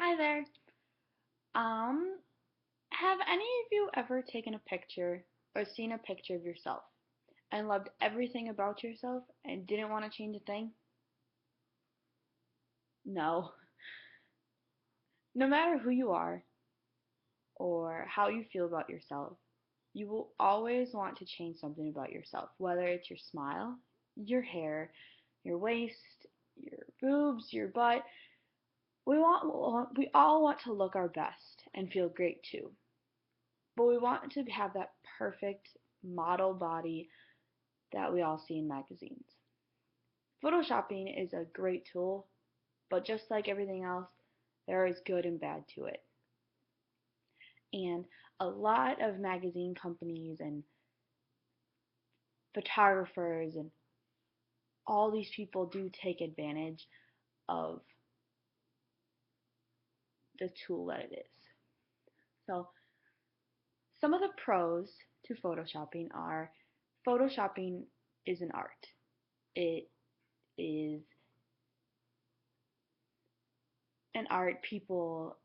Hi there. Um, have any of you ever taken a picture or seen a picture of yourself and loved everything about yourself and didn't want to change a thing? No. No matter who you are or how you feel about yourself, you will always want to change something about yourself, whether it's your smile, your hair, your waist, your boobs, your butt. We all want to look our best and feel great too. But we want to have that perfect model body that we all see in magazines. Photoshopping is a great tool, but just like everything else, there is good and bad to it. And a lot of magazine companies and photographers and all these people do take advantage of the tool that it is. So, some of the pros to photoshopping are photoshopping is an art. It is an art people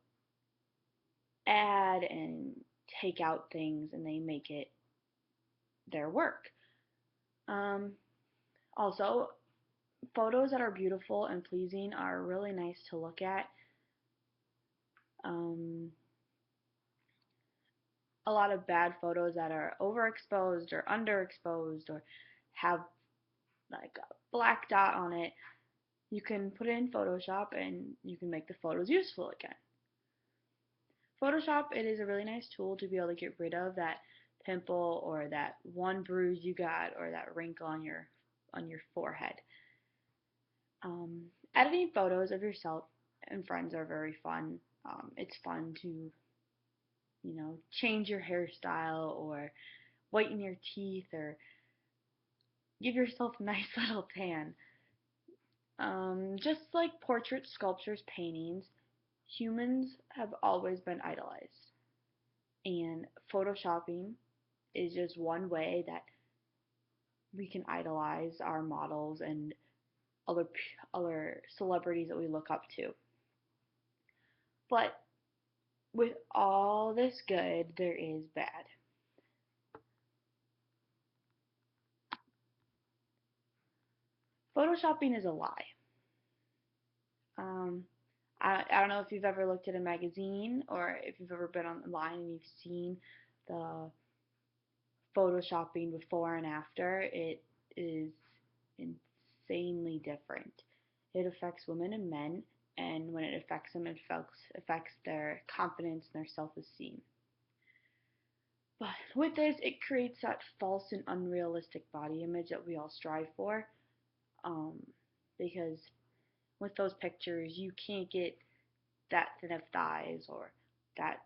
add and take out things and they make it their work. Um, Also, photos that are beautiful and pleasing are really nice to look at. Um, a lot of bad photos that are overexposed or underexposed or have like a black dot on it, you can put it in Photoshop and you can make the photos useful again. Photoshop, it is a really nice tool to be able to get rid of that pimple or that one bruise you got or that wrinkle on your forehead. Editing photos of yourself and friends are very fun. It's fun to, change your hairstyle or whiten your teeth or give yourself a nice little tan. Just like portraits, sculptures, paintings, humans have always been idolized. And photoshopping is just one way that we can idolize our models and other other celebrities that we look up to. But with all this good, there is bad. Photoshopping is a lie. Um, I don't know if you've ever looked at a magazine or if you've ever been online and you've seen the photoshopping before and after. It is insanely different. It affects women and men, and when it affects them, it affects their confidence and their self-esteem. But with this, it creates that false and unrealistic body image that we all strive for. Um, because with those pictures, you can't get that thin of thighs or that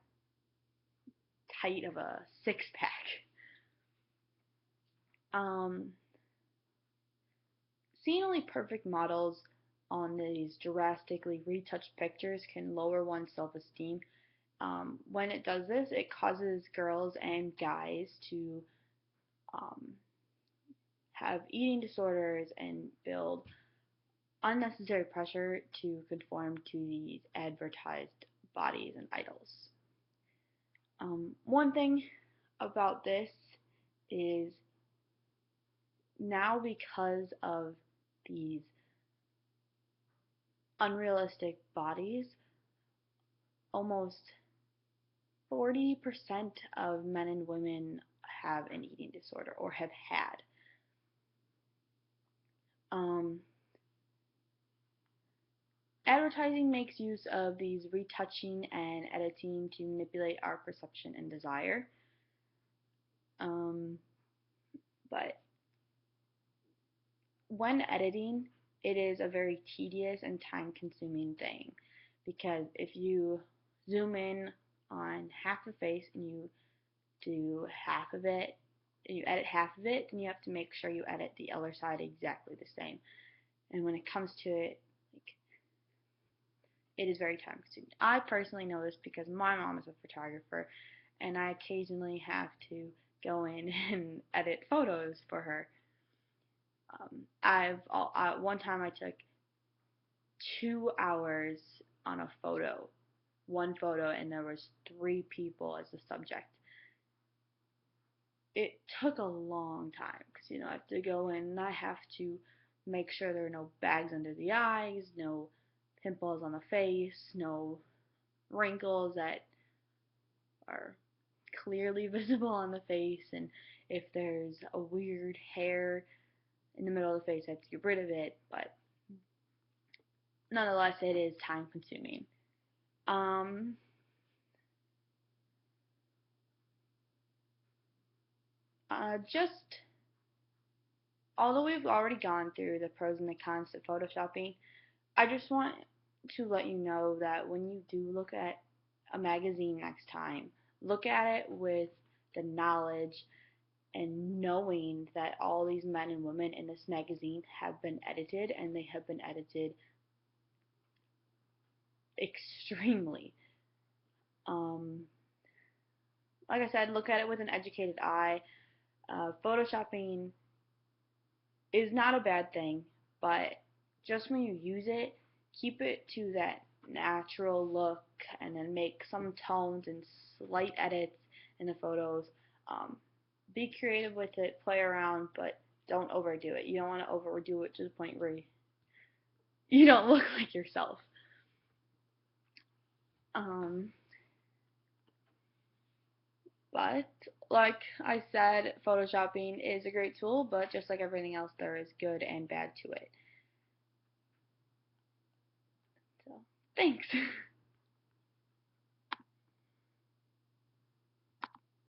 tight of a six pack. Um, Seeing only perfect models on these drastically retouched pictures can lower one's self esteem. When it does this, it causes girls and guys to um, have eating disorders and build unnecessary pressure to conform to these advertised bodies and idols. One thing about this is now because of these unrealistic bodies, almost 40% of men and women have an eating disorder or have had. Um, Advertising makes use of these retouching and editing to manipulate our perception and desire. Um, but when editing, it is a very tedious and time consuming thing because if you zoom in on half the face and you do half of it, and you edit half of it, then you have to make sure you edit the other side exactly the same. And when it comes to it, like, it is very time consuming. I personally know this because my mom is a photographer, and I occasionally have to go in and edit photos for her. One time I took 2 hours on a photo one photo and there was 3 people as the subject. It took a long time because I have to go in and I have to make sure there are no bags under the eyes, no pimples on the face, no wrinkles that are clearly visible on the face, and if there's a weird hair in the middle of the face, I have to get rid of it. But nonetheless, it is time consuming. Um, just although we've already gone through the pros and the cons to photoshopping, I just want to let you know that when you do look at a magazine next time, look at it with the knowledge and knowing that all these men and women in this magazine have been edited, and they have been edited extremely. Um, like I said, look at it with an educated eye. Photoshopping is not a bad thing, but just when you use it, keep it to that natural look and then make some tones and slight edits in the photos. Um, be creative with it, play around, but don't overdo it. You don't want to overdo it to the point where you don't look like yourself. Um, but like I said, photoshopping is a great tool, but just like everything else, there is good and bad to it. So, thanks.